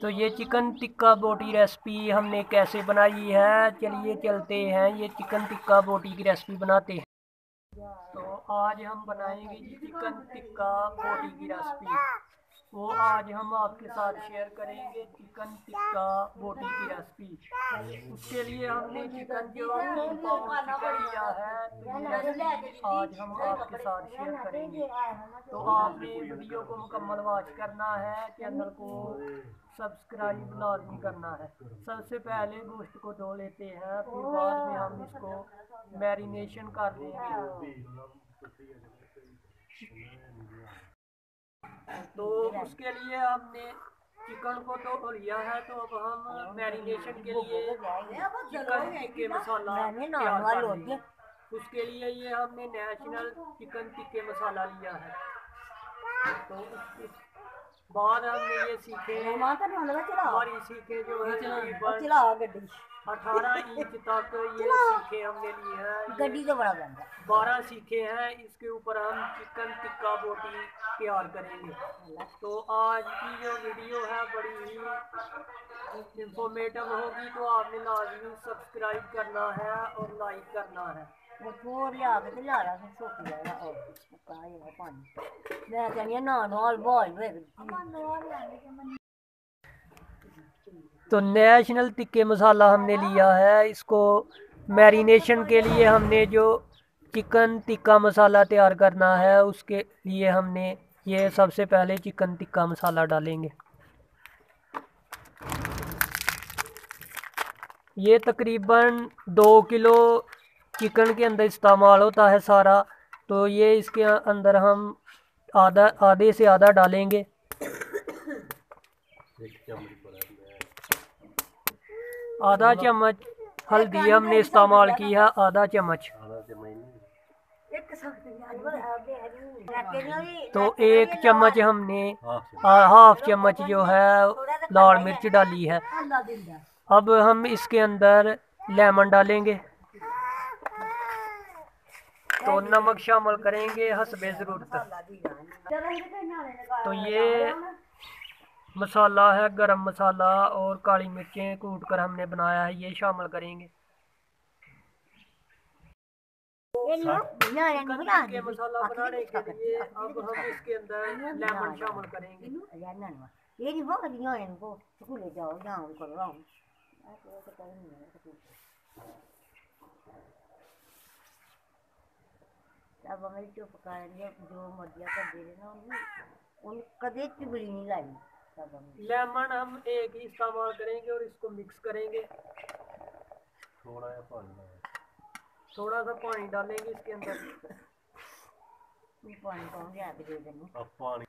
तो ये चिकन टिक्का बोटी रेसिपी हमने कैसे बनाई है, चलिए चलते हैं ये चिकन टिक्का बोटी की रेसिपी बनाते हैं। तो आज हम बनाएंगे जी चिकन टिक्का बोटी की रेसिपी। वो आज हम आपके साथ शेयर करेंगे चिकन टिक्का बोटी की रेसिपी। उसके लिए हमने चिकन जो 3 पाउंड चिकन लिया है, तो ये रेसिपी आज हम आपके साथ शेयर करेंगे। तो आपने वीडियो को मुकम्मल वॉच करना है, चैनल को सब्सक्राइब लाजमी करना है। सबसे पहले गोश्त को धो लेते हैं, फिर बाद में हम इसको मैरिनेशन कर लेंगे। तो उसके लिए हमने चिकन को तो लिया है, तो अब हम मैरिनेशन के लिए चिकन टिक्के मसाला तैयार कर लेंगे। उसके लिए ये हमने नेशनल चिकन टिक्के मसाला लिया है। तो उसके बाद हमने ये सीखे हमारी सीखे जो है तकरीबन 18 इंच तक ये सीखे हमने लिए हैं। गड्डी तो बड़ा बंदा 12 सीखे हैं। इसके ऊपर हम चिकन टिक्का बोटी तैयार करेंगे। तो आज की जो वीडियो है बड़ी ही इंफॉर्मेटिव होगी, तो आपने लाजमी सब्सक्राइब करना है और लाइक करना है। तो नेशनल टिक्के मसाला हमने लिया है। इसको मैरिनेशन के लिए हमने जो चिकन टिक्का मसाला तैयार करना है, उसके लिए हमने ये सबसे पहले चिकन टिक्का मसाला डालेंगे। ये तकरीबन 2 किलो चिकन के अंदर इस्तेमाल होता है सारा, तो ये इसके अंदर हम आधे से आधा डालेंगे। आधा चम्मच हल्दी हमने इस्तेमाल की है, आधा चम्मच। तो 1 चम्मच हमने हाफ चम्मच जो है लाल मिर्च डाली है। अब हम इसके अंदर लेमन डालेंगे। तो नमक शामिल करेंगे हस्बे ज़रूरत। तो ये मसाला है गरम मसाला और काली मिर्चें कूट कर हमने बनाया है, ये शामिल करेंगे। के मसाला बनाने के लिए अब हम इसके अंदर लेमन शामिल करेंगे। अब हमें जो पकाएंगे जो मर्जिया कर दे रहे ना उन कदे चिबड़ी नहीं लाई। लेमन हम एक ही इस्तेमाल करेंगे और इसको मिक्स करेंगे। थोड़ा सा पानी डालेंगे इसके अंदर। पानी कौन लिया के दे देंगे? अब पानी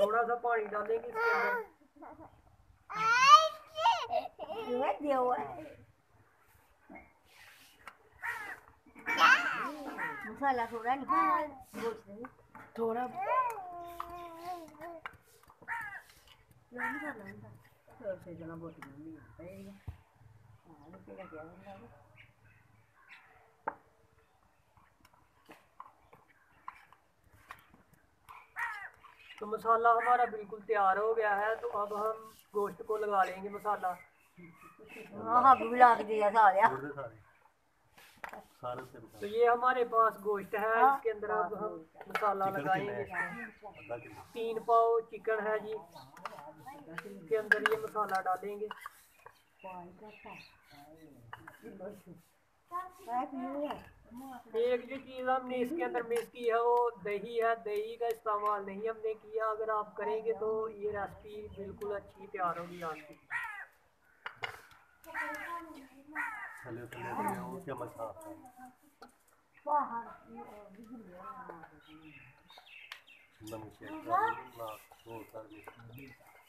थोड़ा सा पानी डालेंगे इसके अंदर। मसाला थोड़ा नहीं थोड़ा तो मसाला हमारा बिल्कुल तैयार हो गया है। तो अब हम गोश्त को लगा लेंगे मसाला। हाँ भी लगा दिया सारे। तो ये हमारे पास गोश्त है, इसके अंदर अब हम मसाला लगाएंगे। 3 पाव चिकन है जी, इसके अंदर ये मसाला डालेंगे। एक जो चीज़ हमने इसके अंदर मिक्स की है वो दही है। दही का इस्तेमाल नहीं हमने किया, अगर आप करेंगे तो ये रेसिपी बिल्कुल अच्छी तैयार होगी आपकी।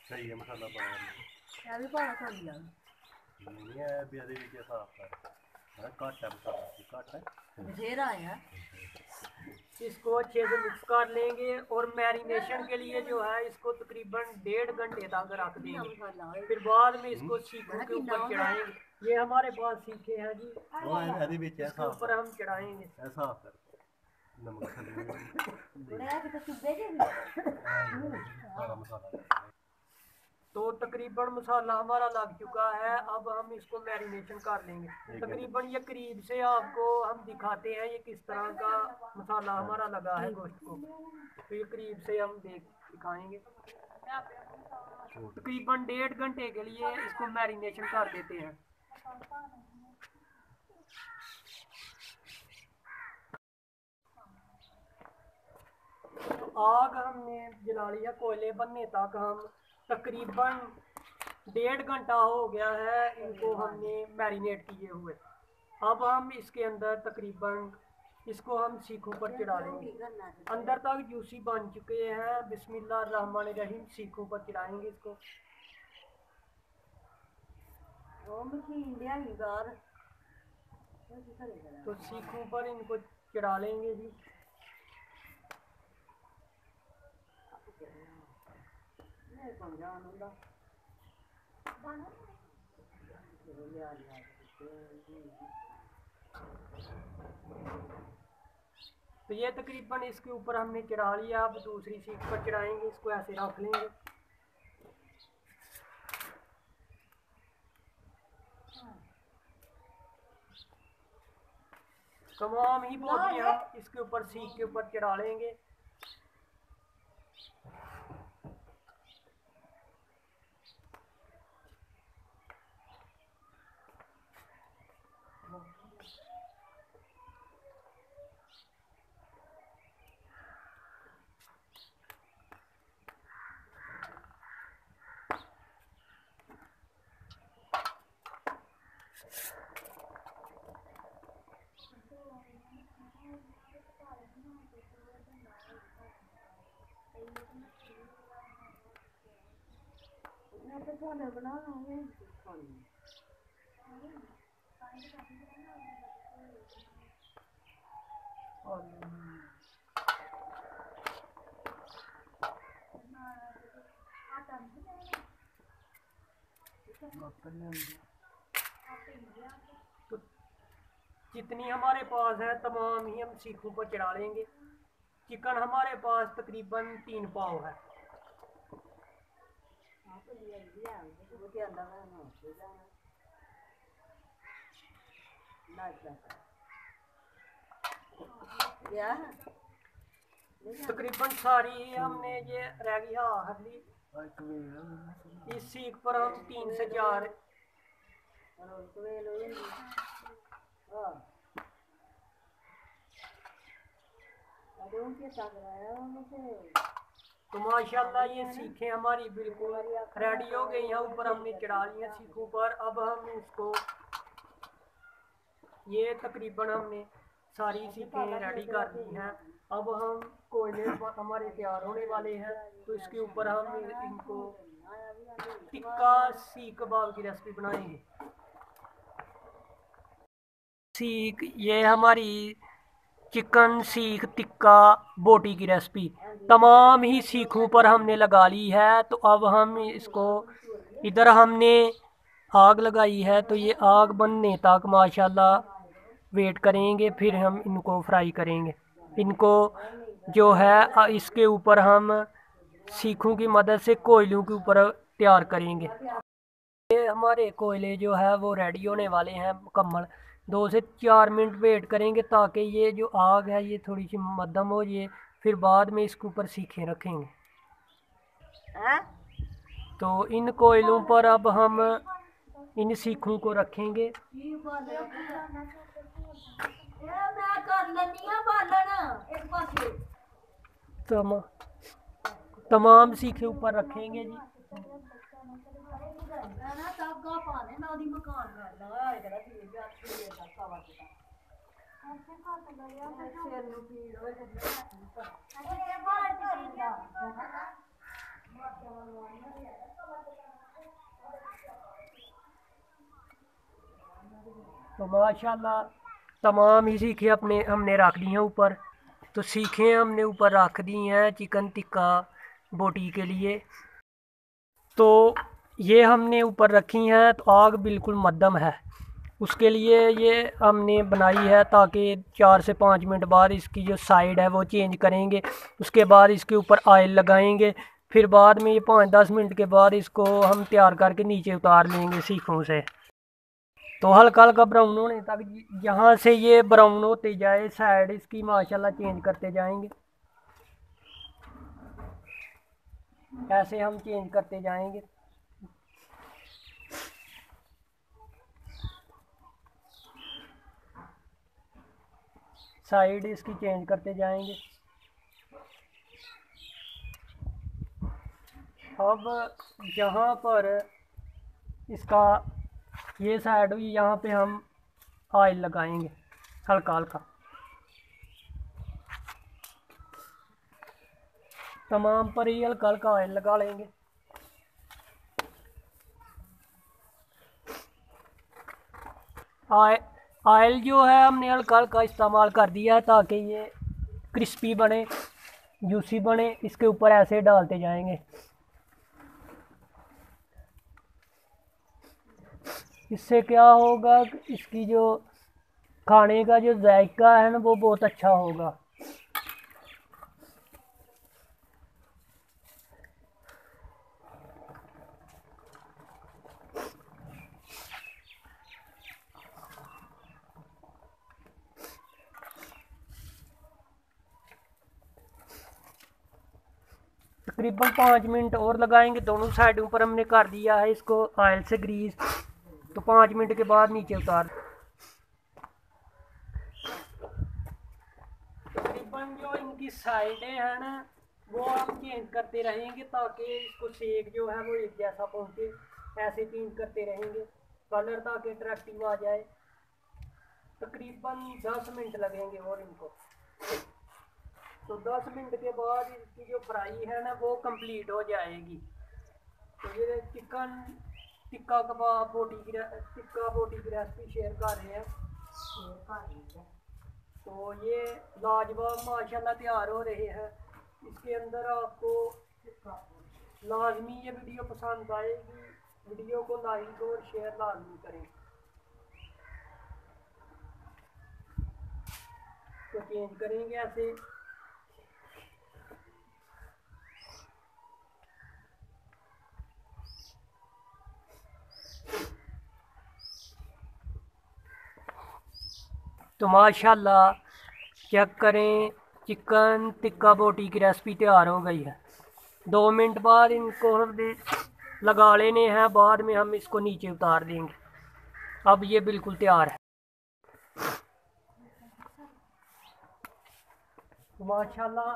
सही है मसाला इसको अच्छे से मिक्स कर लेंगे और मैरिनेशन के लिए जो है इसको तकरीबन 1.5 घंटे तक रख देंगे। फिर बाद में इसको सीखों के ऊपर चढ़ाएंगे। ये हमारे पास सीखे हैं जी, इसके ऊपर हम चढ़ाएंगे। तो तकरीबन मसाला हमारा लग चुका है। अब हम इसको मैरिनेशन कर लेंगे। तकरीबन ये करीब से आपको हम दिखाते हैं ये किस तरह का मसाला हमारा लगा है गोश्त को। तो ये करीब से हम दिखाएंगे। तकरीबन 1.5 घंटे के लिए इसको मैरिनेशन कर देते हैं। तो आग हमने जला लिया कोयले बनने तक। हम तकरीबन 1.5 घंटा हो गया है इनको हमने मैरिनेट किए हुए। अब हम इसके अंदर तकरीबन इसको हम सीखों पर चढ़ा लेंगे। अंदर तक जूसी बन चुके हैं। बिस्मिल्लाहिर्रहमानिर्रहीम सीखों पर चढ़ाएंगे इसको। तो सीखों पर इनको चढ़ा लेंगे जी। तो ये तकरीबन इसके ऊपर हमने चढ़ा लिया। अब दूसरी सीख पर चढ़ाएंगे इसको। ऐसे रख लेंगे। तमाम ही बोटियां इसके ऊपर सीख के ऊपर चढ़ा लेंगे। तो जितनी हमारे पास है तमाम ही हम सीखों पर चढ़ा लेंगे। चिकन हमारे पास तकरीबन 3 पाव है। तकरीबन सारी हमने ये रह गई हल्दी। इस सीख पर हम 3 से 4 तो माशाल्लाह ये सीखें हमारी बिल्कुल रेडी हो गई हैं। ऊपर हमने चढ़ा लिया सीखों पर। अब हम इसको ये तकरीबन हमने सारी सीखें रेडी कर दी हैं। अब हम कोयले हमारे तैयार होने वाले हैं। तो इसके ऊपर हम इनको टिक्का सीख कबाब की रेसिपी बनाएंगे। सीख ये हमारी चिकन सीख टिक्का बोटी की रेसिपी तमाम ही सीखों पर हमने लगा ली है। तो अब हम इसको इधर हमने आग लगाई है। तो ये आग बनने तक माशाल्लाह वेट करेंगे। फिर हम इनको फ्राई करेंगे। इनको जो है इसके ऊपर हम सीखों की मदद से कोयलों के ऊपर तैयार करेंगे। ये हमारे कोयले जो है वो रेडी होने वाले हैं मुकम्मल। 2 से 4 मिनट वेट करेंगे ताकि ये जो आग है ये थोड़ी सी मध्यम हो जाए। फिर बाद में इसके ऊपर सीखें रखेंगे। तो इन कोयलों पर अब हम इन सीखों को रखेंगे। तमाम सीखे ऊपर रखेंगे जी। तो माशाल्लाह तमाम ही सीखे अपने हमने रख दी हैं ऊपर। तो सीखें हमने ऊपर रख दी हैं चिकन टिक्का बोटी के लिए। तो ये हमने ऊपर रखी हैं। तो आग बिल्कुल मध्यम है। उसके लिए ये हमने बनाई है ताकि 4 से 5 मिनट बाद इसकी जो साइड है वो चेंज करेंगे। उसके बाद इसके ऊपर ऑयल लगाएंगे। फिर बाद में ये 5-10 मिनट के बाद इसको हम तैयार करके नीचे उतार लेंगे सीखों से। तो हल्का हल्का ब्राउन होने तक, यहाँ से ये ब्राउन होते जाए साइड इसकी माशाल्लाह चेंज करते जाएंगे, ऐसे हम चेंज करते जाएंगे। साइड इसकी चेंज करते जाएंगे। अब यहाँ पर इसका ये साइड हुई, यहाँ पे हम ऑयल लगाएंगे हल्का हल्का, तमाम पर ही हल्का हल्का ऑयल लगा लेंगे। ऑयल जो है हमने हल्का हल्का इस्तेमाल कर दिया है ताकि ये क्रिस्पी बने, जूसी बने। इसके ऊपर ऐसे डालते जाएंगे। इससे क्या होगा, इसकी जो खाने का जो जायका है ना वो बहुत अच्छा होगा। तकरीबन 5 मिनट और लगाएंगे। दोनों साइडों पर हमने कर दिया है इसको ऑयल से ग्रीस। तो 5 मिनट के बाद नीचे उतार। तकरीबन जो इनकी साइडें हैं ना वो हम चेंज करते रहेंगे ताकि इसको सेक जो है वो एक जैसा पहुँचे। ऐसे चेंज करते रहेंगे कलर ताकि अट्रैक्टिव आ जाए। तकरीबन 10 मिनट लगेंगे और इनको। तो 10 मिनट के बाद इसकी जो फ्राई है ना वो कंप्लीट हो जाएगी। तो ये चिकन टिक्का कबाब बोटी की रेसिपी शेयर कर रहे हैं। तो ये लाजवाब माशाल्लाह तैयार हो रहे हैं। इसके अंदर आपको लाजमी ये वीडियो पसंद आएगी। वीडियो को लाइक और शेयर लाजमी करें। तो चेंज करेंगे ऐसे। तो माशाल्लाह चेक करें, चिकन टिक्का बोटी की रेसिपी तैयार हो गई है। 2 मिनट बाद इनको लगा लेने हैं। बाद में हम इसको नीचे उतार देंगे। अब ये बिल्कुल तैयार है। माशाल्लाह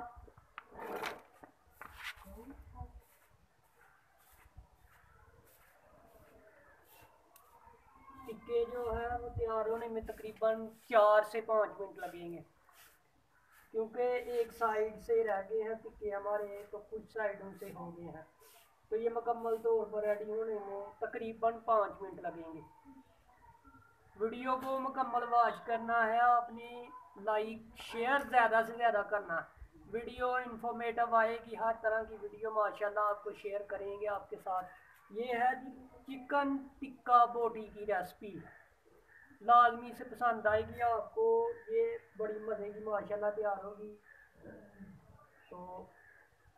टिक्के जो है वो तैयार होने में तकरीबन 4 से 5 मिनट लगेंगे, क्योंकि एक साइड से रह गए हैं टिक्के हमारे, तो कुछ साइडों से हो गए हैं। तो ये मुकम्मल तौर पर रेडी होने में तकरीबन 5 मिनट लगेंगे। वीडियो को मुकम्मल वॉच करना है आपने, लाइक शेयर ज़्यादा से ज़्यादा करना है। वीडियो इन्फॉर्मेटिव आएगी, हर तरह की वीडियो माशाल्लाह आपको शेयर करेंगे आपके साथ। ये है जी चिकन टिक्का बोटी की रेसिपी, लाजमी से पसंद आएगी आपको। ये बड़ी मज़े की माशाल्लाह तैयार होगी। तो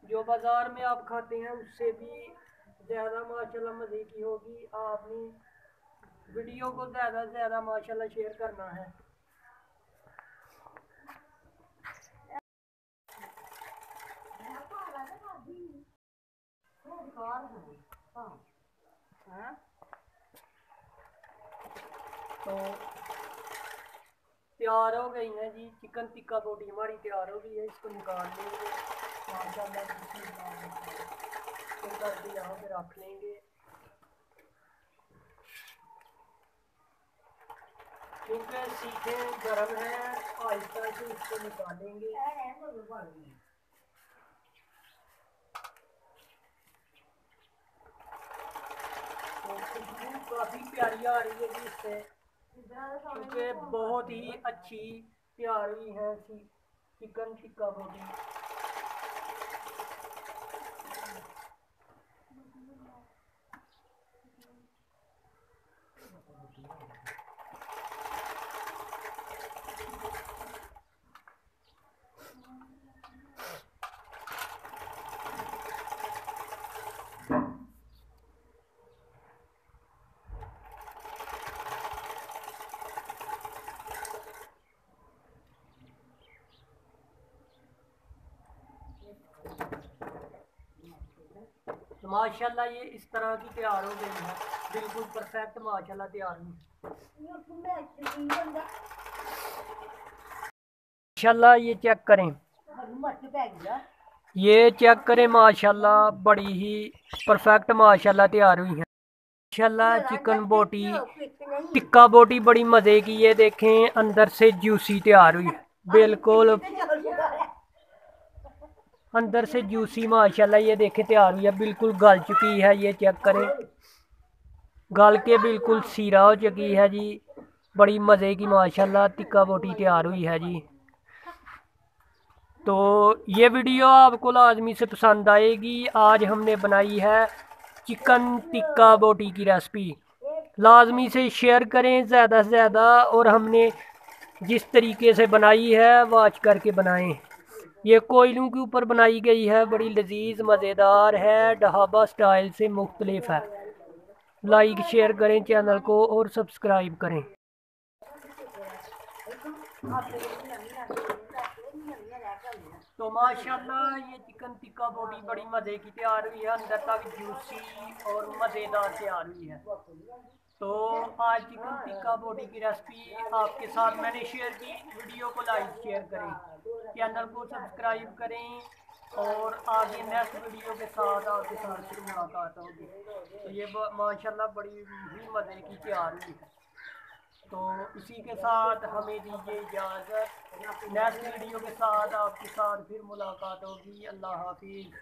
जो बाज़ार में आप खाते हैं उससे भी ज़्यादा माशाल्लाह मज़े की होगी। आपने वीडियो को ज़्यादा से ज़्यादा माशाल्लाह शेयर करना है। तो तैयार हो गई है जी चिकन टिक्का बोटी हमारी तैयार हो गई है। इसको निकाल लेंगे माशाल्लाह करके यहाँ पे रख लेंगे, क्योंकि सीखे गर्म है। आहिस्ता से इसको निकालेंगे। तो खुशबू काफ़ी प्यारी आ रही है जी इससे, क्योंकि बहुत ही अच्छी तैयार हुई है चिकन टिक्का बोटी। तो माशाल्लाह ये इस तरह की तैयार हो गई है, बिल्कुल परफेक्ट माशाल्लाह तैयार हुई। माशाल्लाह ये चेक करें, ये चेक करें माशाल्लाह बड़ी ही परफेक्ट माशाल्लाह तैयार हुई है। माशाल्लाह चिकन बोटी, टिक्का बोटी बड़ी मज़े की, ये देखें अंदर से जूसी तैयार हुई है, बिल्कुल अंदर से जूसी माशाल्लाह ये देखें तैयार हुई है, बिल्कुल गल चुकी है। ये चेक करें, गल के बिल्कुल सीरा हो चुकी है जी, बड़ी मज़े की माशाल्लाह टिक्का बोटी तैयार हुई है जी। तो ये वीडियो आपको लाजमी से पसंद आएगी। आज हमने बनाई है चिकन टिक्का बोटी की रेसिपी, लाजमी से शेयर करें ज़्यादा से ज़्यादा, और हमने जिस तरीके से बनाई है वॉच करके बनाएं। ये कोयलों के ऊपर बनाई गई है, बड़ी लजीज मज़ेदार है, ढाबा स्टाइल से मुख्तलिफ है। लाइक शेयर करें चैनल को और सब्सक्राइब करें। तो माशाल्लाह ये चिकन टिक्का बोटी बड़ी मज़े की तैयार हुई है, अंदर तक जूसी और मज़ेदार तैयार हुई है। तो आज चिकन टिक्का बोटी की रेसिपी आपके साथ मैंने शेयर की। वीडियो को लाइक शेयर करें, चैनल को सब्सक्राइब करें, और आगे नेक्स्ट वीडियो के साथ आपके साथ फिर मुलाकात होगी। तो ये माशाल्लाह बड़ी ही मज़े की तैयार हुई है। तो इसी के साथ हमें दीजिए इजाज़त, नेक्स्ट वीडियो के साथ आपके साथ फिर मुलाकात होगी। अल्लाह हाफिज़।